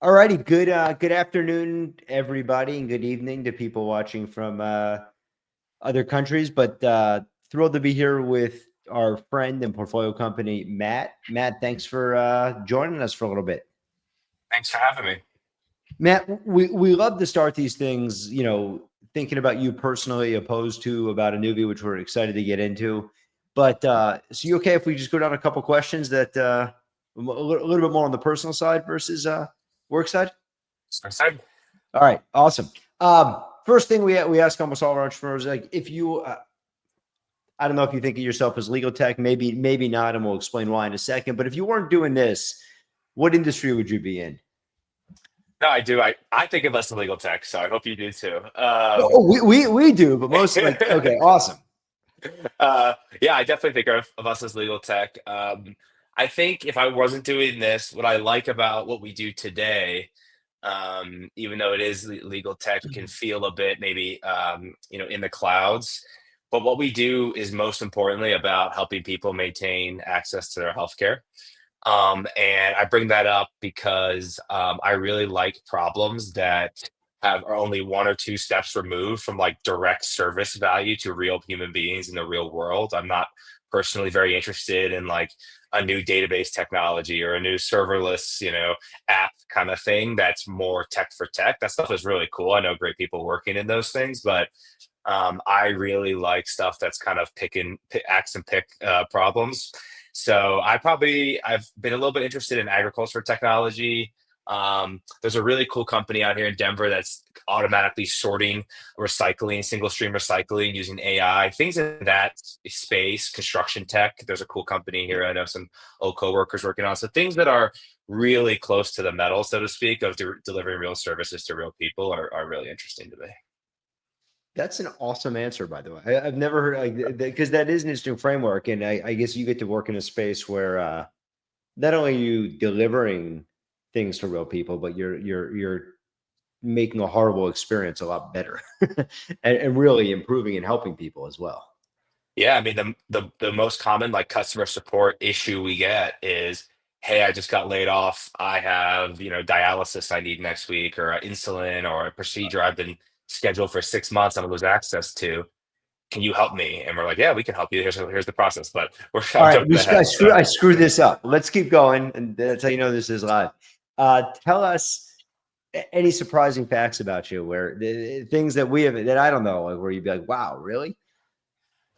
All righty. Good afternoon, everybody, and good evening to people watching from other countries. But thrilled to be here with our friend and portfolio company, Matt. Matt, thanks for joining us for a little bit. Thanks for having me. Matt, we love to start these things, thinking about you personally, opposed to about Anuvi, which we're excited to get into. But so you okay if we just go down a couple questions that a little bit more on the personal side versus work side? So excited. All right, awesome. First thing we ask almost all of our entrepreneurs, like if you, I don't know if you think of yourself as legal tech, maybe not, and we'll explain why in a second. But if you weren't doing this, what industry would you be in? No, I do. I think of us as legal tech, so I hope you do too. Oh, we do, but most like okay, awesome. Yeah, I definitely think of us as legal tech. I think if I wasn't doing this, what I like about what we do today, even though it is legal tech, it can feel a bit maybe in the clouds. But what we do is most importantly about helping people maintain access to their healthcare. And I bring that up because I really like problems that are only one or two steps removed from like direct service value to real human beings in the real world. I'm not personally very interested in like a new database technology or a new serverless, app kind of thing that's more tech for tech. That stuff is really cool. I know great people working in those things, but I really like stuff that's kind of axe and pick problems. So I've been a little bit interested in agriculture technology. There's a really cool company out here in Denver that's automatically sorting recycling, single stream recycling using AI, things in that space, construction tech. There's a cool company here. I know some old coworkers working on. So things that are really close to the metal, so to speak, of delivering real services to real people are really interesting to me. That's an awesome answer, by the way. I've never heard like because that is an interesting framework, and I guess you get to work in a space where not only are you delivering things to real people, but you're making a horrible experience a lot better, and really improving and helping people as well. Yeah, I mean the most common like customer support issue we get is, hey, I just got laid off. I have, dialysis I need next week, or insulin, or a procedure I've been scheduled for 6 months, I'm gonna lose access to. Can you help me? And we're like, yeah, we can help you. Here's the process, but All I'm right, jumping ahead. So I screwed this up. Let's keep going, and that's how you know this is live. Tell us any surprising facts about you, where the things that we have that I don't know, like where you'd be like, "Wow, really?"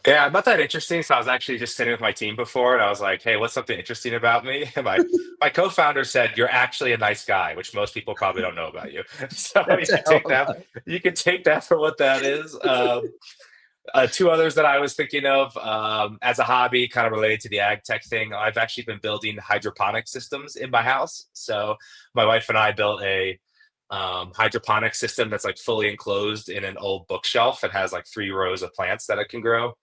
yeah, not that interesting. So I was actually just sitting with my team before, and I was like, "Hey, what's something interesting about me?" And my co-founder said, "You're actually a nice guy," which most people probably don't know about you. So you That's a can hell take of that. You can take that for what that is. Two others that I was thinking of as a hobby, kind of related to the ag tech thing. I've actually been building hydroponic systems in my house. So my wife and I built a hydroponic system that's like fully enclosed in an old bookshelf. It has like 3 rows of plants that it can grow.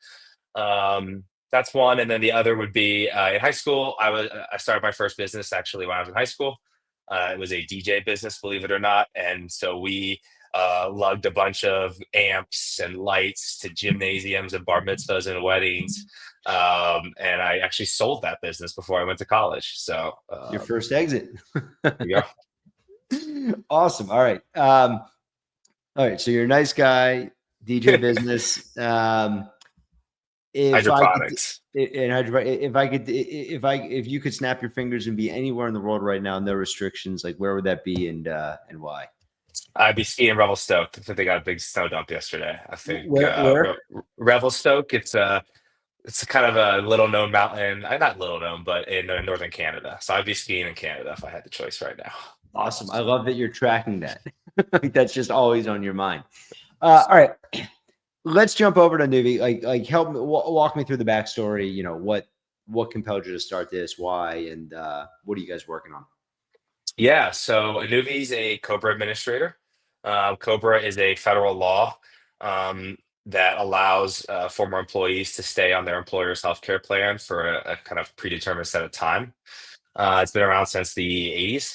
That's one, and then the other would be in high school. I started my first business actually when I was in high school. It was a DJ business, believe it or not, and so we lugged a bunch of amps and lights to gymnasiums and bar mitzvahs and weddings. And I actually sold that business before I went to college. So your first exit. there you go. Awesome. All right. All right. So you're a nice guy, DJ business. If I could, Hydroponics. if you could snap your fingers and be anywhere in the world right now, no restrictions, like where would that be and why? I'd be skiing Revelstoke. I think they got a big snow dump yesterday. I think Where? Revelstoke. It's a kind of a little known mountain, not little known, but in northern Canada. So I'd be skiing in Canada if I had the choice right now. Awesome. I love that you're tracking that. Like, that's just always on your mind. All right. Let's jump over to Anuvi. Like help me walk me through the backstory. What compelled you to start this? Why? And what are you guys working on? Yeah, so Anuvi is a Cobra administrator. Cobra is a federal law that allows former employees to stay on their employer's healthcare plan for a kind of predetermined set of time. It's been around since the 80s.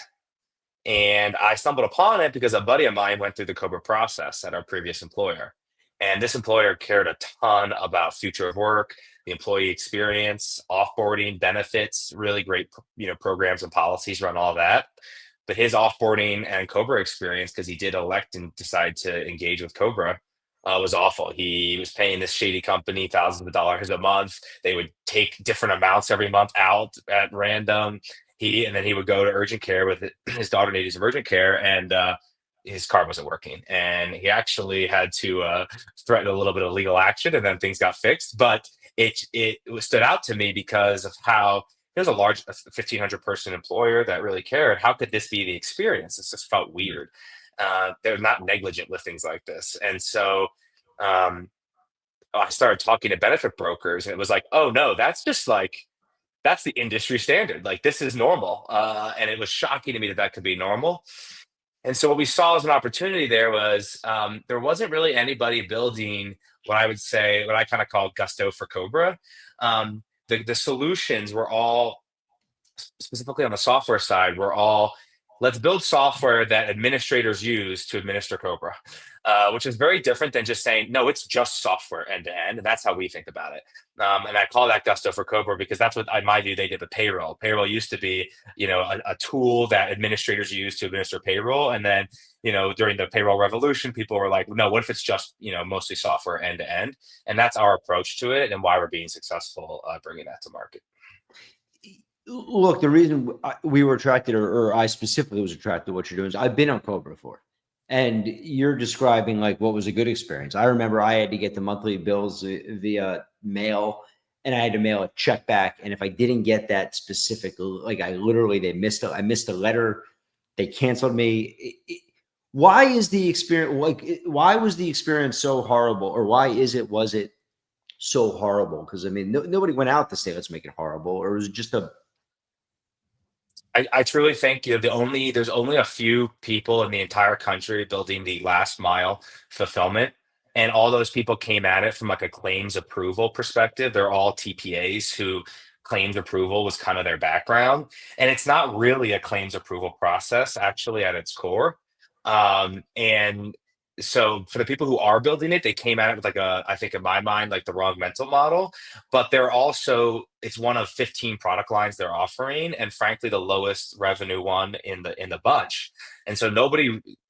And I stumbled upon it because a buddy of mine went through the Cobra process at our previous employer. And this employer cared a ton about future of work, the employee experience, offboarding, benefits, really great, programs and policies around all that. but his offboarding and Cobra experience, because he did elect and decide to engage with Cobra, was awful. He was paying this shady company thousands of dollars a month. They would take different amounts every month out at random. And then he would go to urgent care with his daughter needed some urgent care, and his car wasn't working, and he actually had to threaten a little bit of legal action, and then things got fixed. But it stood out to me because of how it was a large 1,500 person employer that really cared. How could this be the experience? This just felt weird. They're not negligent with things like this, and so um, I started talking to benefit brokers, and it was like, oh no, that's just like that's the industry standard. Like this is normal, and it was shocking to me that that could be normal. And so what we saw as an opportunity there was there wasn't really anybody building what I would say, what I kind of call gusto for Cobra. The solutions were all, specifically on the software side, were all, let's build software that administrators use to administer Cobra, which is very different than just saying, no, it's just software end to end. And that's how we think about it. And I call that gusto for Cobra because that's what, in my view, they did with payroll. Payroll used to be, a tool that administrators use to administer payroll. And then, during the payroll revolution, people were like, no, what if it's just, mostly software end to end? And that's our approach to it and why we're being successful bringing that to market. Look, the reason we were attracted, or I specifically was attracted to what you're doing, is I've been on Cobra before, and you're describing like what was a good experience. I remember I had to get the monthly bills via mail, and I had to mail a check back. And if I didn't get that specific, like I missed a letter, they canceled me. Why is the experience why was the experience so horrible, or was it so horrible? Because I mean, nobody went out to say let's make it horrible, or was it just a I truly think there's only a few people in the entire country building the last mile fulfillment, and all those people came at it from like a claims approval perspective. They're all TPAs who claims approval was kind of their background, and it's not really a claims approval process actually at its core. And so for the people who are building it, they came at it with like I think in my mind, like the wrong mental model, but it's one of 15 product lines they're offering, and frankly the lowest revenue one in the bunch. And so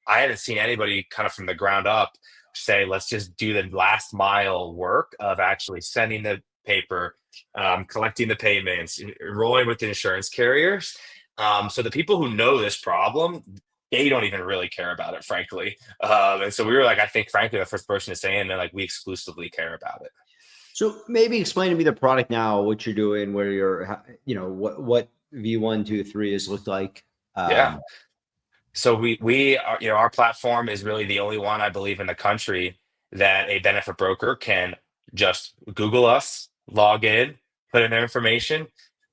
I haven't seen anybody kind of from the ground up say let's just do the last mile work of actually sending the paper, collecting the payments, enrolling with the insurance carriers. So the people who know this problem, they don't even really care about it, frankly. And so we were like, I think, frankly, the first person to say, and they're like, we exclusively care about it. So maybe explain to me the product now, what you're doing, where you're, what V1, 2, 3 has looked like. Yeah. So we are, our platform is really the only one I believe in the country that a benefit broker can just Google us, log in, put in their information,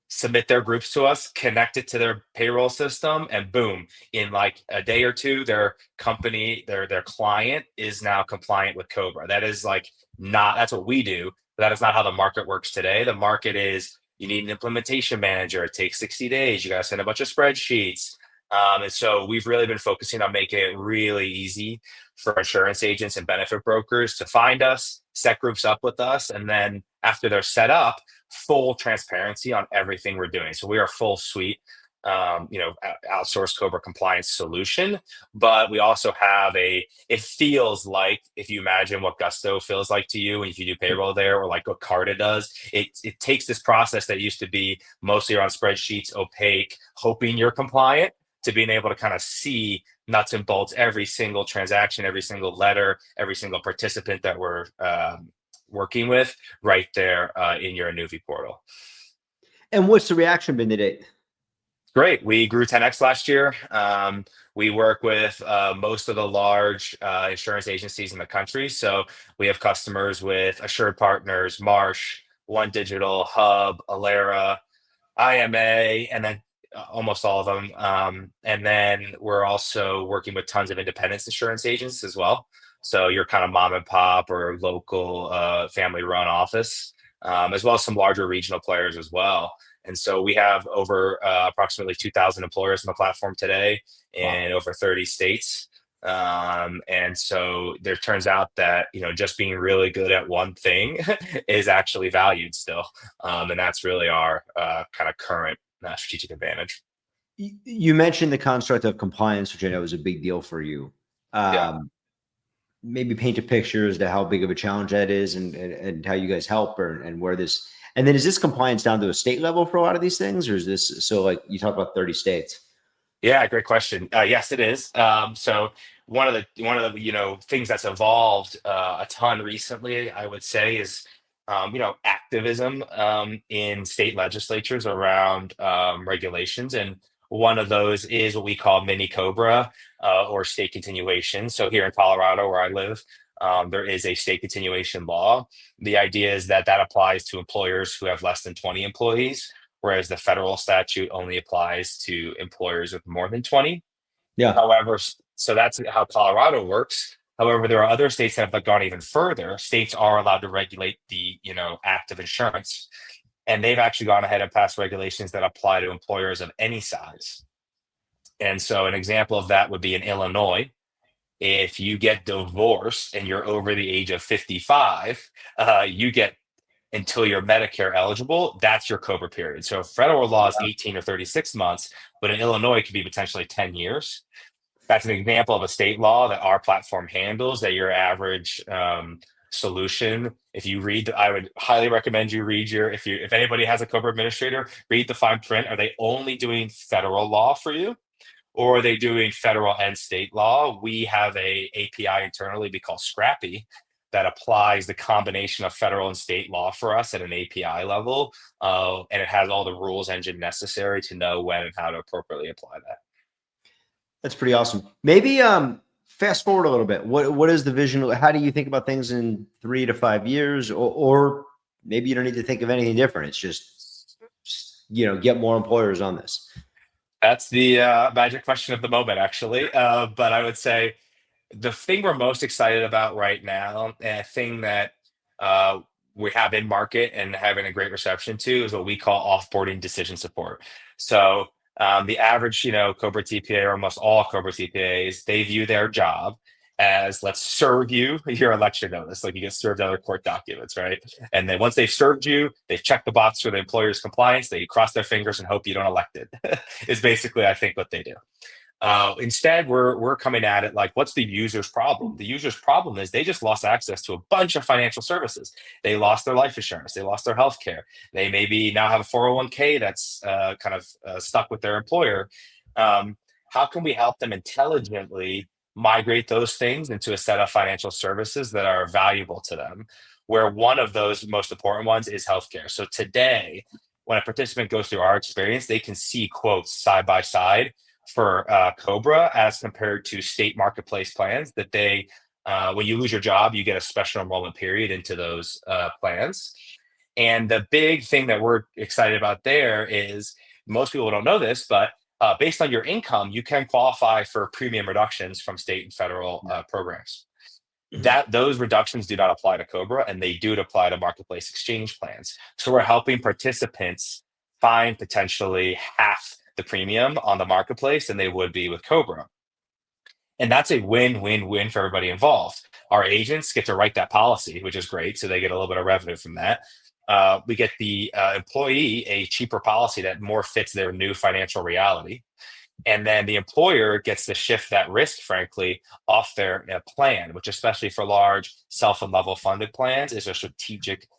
submit their groups to us, connect it to their payroll system, and boom, in like a day or two, their company, their client is now compliant with Cobra. That is like not that's what we do, but that is not how the market works today. The market is you need an implementation manager. It takes 60 days. You got to send a bunch of spreadsheets. And so we've really been focusing on making it really easy for insurance agents and benefit brokers to find us, set groups up with us, and then after they're set up, full transparency on everything we're doing. So we are full suite, outsourced Cobra compliance solution, but we also have it feels like, if you imagine what Gusto feels like to you, and if you do payroll there, or like what Carta does, it takes this process that used to be mostly around spreadsheets, opaque, hoping you're compliant, to being able to kind of see nuts and bolts, every single transaction, every single letter, every single participant that we're working with right there in your Anuvi portal. And what's the reaction been to date? Great. We grew 10x last year. We work with most of the large insurance agencies in the country. So we have customers with Assured Partners, Marsh, One Digital, Hub, Alera, IMA, and then almost all of them. And then we're also working with tons of independent insurance agents as well. So your kind of mom and pop or local family run office, as well as some larger regional players as well. And so we have over approximately 2,000 employers on the platform today in over 30 states. And so there turns out that, just being really good at one thing is actually valued still. And that's really our kind of current strategic advantage. You mentioned the construct of compliance, which I know is a big deal for you. Yeah. Maybe paint a picture as to how big of a challenge that is, and how you guys help, and where this. And then is this compliance down to a state level for a lot of these things, or is this so like you talk about 30 states? Yeah, great question. Yes, it is. So one of the things that's evolved a ton recently, I would say, is activism in state legislatures around regulations, and one of those is what we call mini Cobra or state continuation. So here in Colorado, where I live, there is a state continuation law. The idea is that that applies to employers who have less than 20 employees, whereas the federal statute only applies to employers with more than 20. Yeah. However, so that's how Colorado works. However, there are other states that have gone even further. States are allowed to regulate the, act of insurance, and they've actually gone ahead and passed regulations that apply to employers of any size. And so, an example of that would be in Illinois. If you get divorced and you're over the age of 55, you get until you're Medicare eligible, that's your COBRA period. So federal law is 18 or 36 months, but in Illinois, it could be potentially 10 years. That's an example of a state law that our platform handles, that your average solution. If you read, I would highly recommend you read if anybody has a COBRA administrator, read the fine print. Are they only doing federal law for you? Or are they doing federal and state law? We have a API internally we call Scrappy that applies the combination of federal and state law for us at an API level, and it has all the rules engine necessary to know when and how to appropriately apply that. That's pretty awesome. Maybe fast forward a little bit. What is the vision? How do you think about things in 3 to 5 years, or maybe you don't need to think of anything different. It's just get more employers on this. That's the magic question of the moment, actually. But I would say the thing we're most excited about right now, and a thing that uh, we have in market and having a great reception to, is what we call offboarding decision support. So the average, Cobra TPA, or almost all Cobra TPAs, they view their job as, let's serve you your election notice, like you get served other court documents, right? And then once they've served you, they've checked the box for the employer's compliance, they cross their fingers and hope you don't elect it. Is basically, I think, what they do. Instead, we're coming at it like, what's the user's problem? The user's problem is they just lost access to a bunch of financial services. They lost their life insurance. They lost their health care. They maybe now have a 401k that's kind of stuck with their employer. How can we help them intelligently migrate those things into a set of financial services that are valuable to them? Where one of those most important ones is healthcare. So today, when a participant goes through our experience, they can see quotes side by side for Cobra as compared to state marketplace plans that when you lose your job, you get a special enrollment period into those plans. And the big thing that we're excited about there is, most people don't know this, but based on your income, you can qualify for premium reductions from state and federal programs. That those reductions do not apply to Cobra, and they do apply to marketplace exchange plans. So we're helping participants find potentially half the premium on the marketplace than they would be with Cobra. And that's a win-win-win for everybody involved. Our agents get to write that policy, which is great. So they get a little bit of revenue from that. We get the employee a cheaper policy that more fits their new financial reality. And then the employer gets to shift that risk, frankly, off their plan, which, especially for large self and level funded plans, is a strategic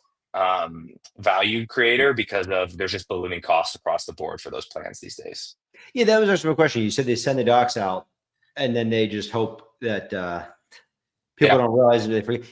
value creator, because there's just ballooning costs across the board for those plans these days. Yeah, that was actually my question. You said they send the docs out, and then they just hope that people don't realize that they forget.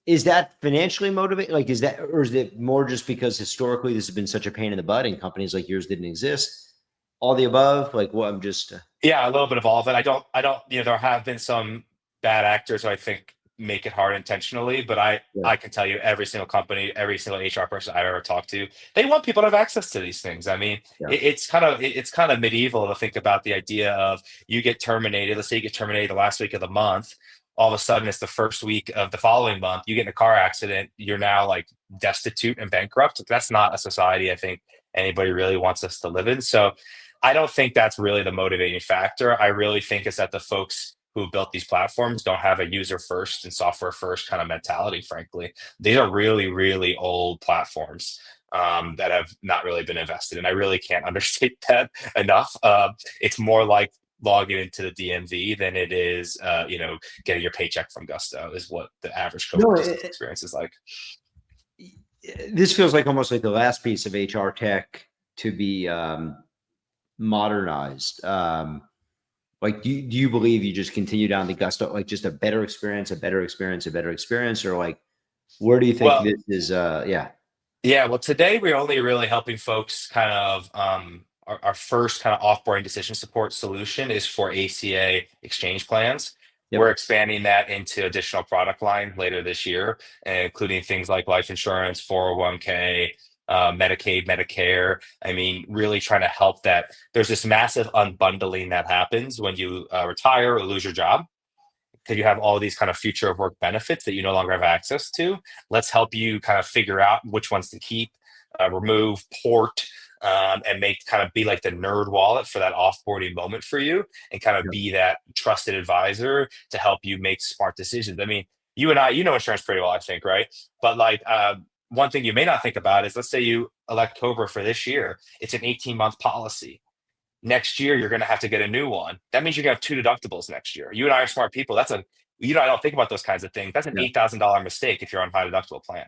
Is that financially motivated? Like, or is it more just because historically this has been such a pain in the butt and companies like yours didn't exist? All the above? Like, what? I'm just Yeah, a little bit of all of it. I don't. There have been some bad actors who I think make it hard intentionally, but I can tell you, every single company, every single HR person I've ever talked to, they want people to have access to these things. I mean, it's kind of medieval to think about the idea of, you get terminated. Let's say you get terminated the last week of the month. All of a sudden, it's the first week of the following month. You get in a car accident. You're now like destitute and bankrupt. That's not a society I think anybody really wants us to live in. So I don't think that's really the motivating factor. I really think it's that the folks who built these platforms don't have a user first and software first kind of mentality, frankly. These are really, really old platforms. that have not really been invested. And I really can't understate that enough. It's more like logging into the DMV than it is, getting your paycheck from Gusto is what the average Cobra No, business experience is like. this feels like almost like the last piece of HR tech to be modernized. Like, do you believe you just continue down the Gusto, like just a better experience, a better experience, a better experience, or like, where do you think Well, this is? Yeah, yeah, well, today we're only really helping folks kind of our first kind of offboarding decision support solution is for ACA exchange plans. We're yep, expanding that into additional product line later this year, including things like life insurance, 401k, Medicaid, Medicare. I mean, really trying to help that. There's this massive unbundling that happens when you retire or lose your job because you have all these kind of future of work benefits that you no longer have access to. Let's help you kind of figure out which ones to keep, remove, port, and make kind of be like the nerd wallet for that offboarding moment for you and kind of yep, be that trusted advisor to help you make smart decisions. I mean, you and I, you know insurance pretty well, I think, right? But like, one thing you may not think about is let's say you elect Cobra for this year, it's an 18-month policy. Next year you're going to have to get a new one. That means you're going to have two deductibles next year. You and I are smart people. I don't think about those kinds of things. That's an yeah. $8,000 mistake if you're on high deductible plan.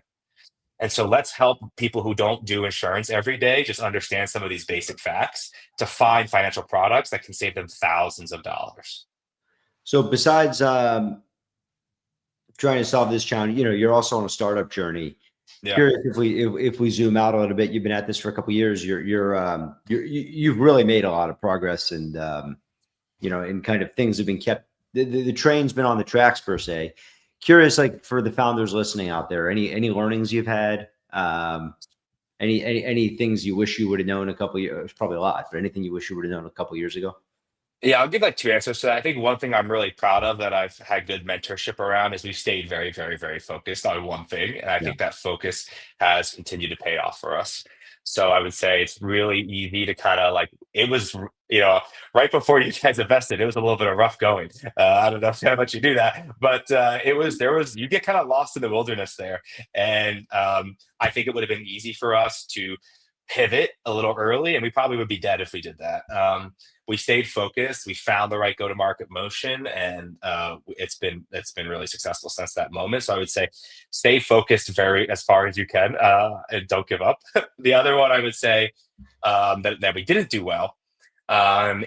And so let's help people who don't do insurance every day just understand some of these basic facts to find financial products that can save them thousands of dollars. So besides trying to solve this challenge, you're also on a startup journey. Yeah. Curious if we zoom out a little bit. You've been at this for a couple of years. You've really made a lot of progress, and and kind of things have been kept. The train's been on the tracks per se. Curious, like for the founders listening out there, any learnings you've had, any things you wish you would have known a couple of years, probably a lot, but anything you wish you would have known a couple of years ago? Yeah, I'll give like two answers to that. I think one thing I'm really proud of that I've had good mentorship around is we've stayed very, very, very focused on one thing. And I Yeah. think that focus has continued to pay off for us. So I would say it's really easy to kind of like, it was, right before you guys invested, it was a little bit of rough going. I don't know how much you do that, but you get kind of lost in the wilderness there. And I think it would have been easy for us to pivot a little early and we probably would be dead if we did that. We stayed focused. We found the right go-to-market motion, and it's been really successful since that moment. So I would say, stay focused very as far as you can, and don't give up. The other one I would say that we didn't do well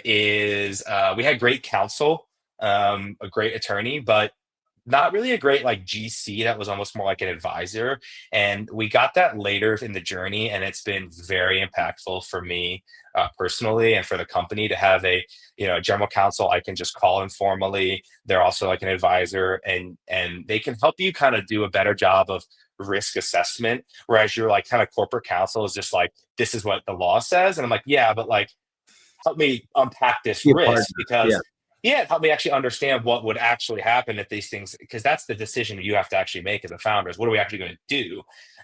is we had great counsel, a great attorney, but not really a great like GC that was almost more like an advisor. And we got that later in the journey, and it's been very impactful for me personally and for the company to have a general counsel I can just call informally. They're also like an advisor, and they can help you kind of do a better job of risk assessment. Whereas your like kind of corporate counsel is just like, this is what the law says, and I'm like, yeah, but like help me unpack this Be a partner. risk Yeah. because yeah, help me actually understand what would actually happen if these things, because that's the decision you have to actually make as a founder is what are we actually going to do?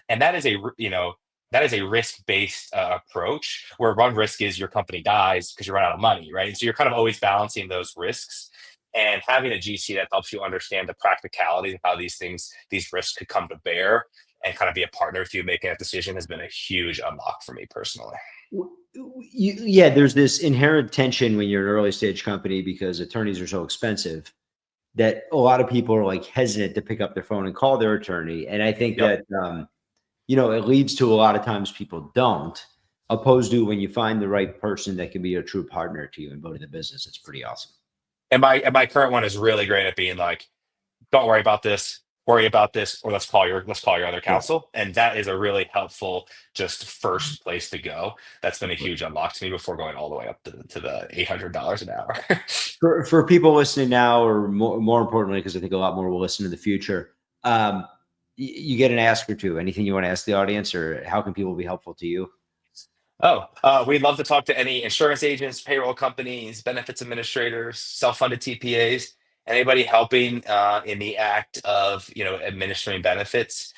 And that is a risk-based approach where one risk is your company dies because you run out of money, right? So you're kind of always balancing those risks, and having a GC that helps you understand the practicality of how these risks could come to bear and kind of be a partner with you making that decision has been a huge unlock for me personally. Yeah, there's this inherent tension when you're an early stage company because attorneys are so expensive that a lot of people are like hesitant to pick up their phone and call their attorney. And I think Yep. that, it leads to a lot of times people don't, opposed to when you find the right person that can be a true partner to you and building the business. It's pretty awesome. And my current one is really great at being like, don't worry about this, or let's call your other Yeah. counsel. And that is a really helpful just first place to go. That's been a huge unlock to me before going all the way up to the $800 an hour. For people listening now, or more importantly, because I think a lot more will listen in the future, you get an ask or two. Anything you want to ask the audience, or how can people be helpful to you? We'd love to talk to any insurance agents, payroll companies, benefits administrators, self-funded TPAs, anybody helping in the act of administering benefits.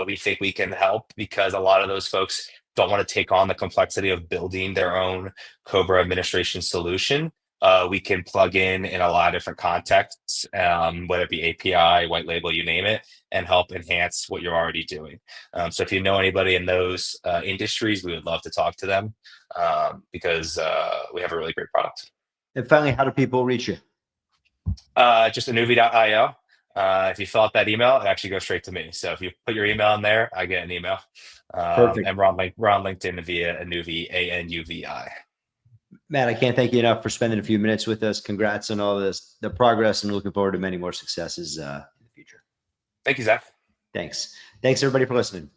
We think we can help because a lot of those folks don't want to take on the complexity of building their own Cobra administration solution. we can plug in a lot of different contexts, whether it be API, white label, you name it, and help enhance what you're already doing. So if you know anybody in those industries, we would love to talk to them, because we have a really great product. And finally, how do people reach you? Just anuvi.io. If you fill out that email, it actually goes straight to me. So if you put your email in there, I get an email. Perfect. And we're on LinkedIn via Anuvi, ANUVI. Matt, I can't thank you enough for spending a few minutes with us. Congrats on all this, the progress, and looking forward to many more successes in the future. Thank you, Zach. Thanks. Thanks everybody for listening.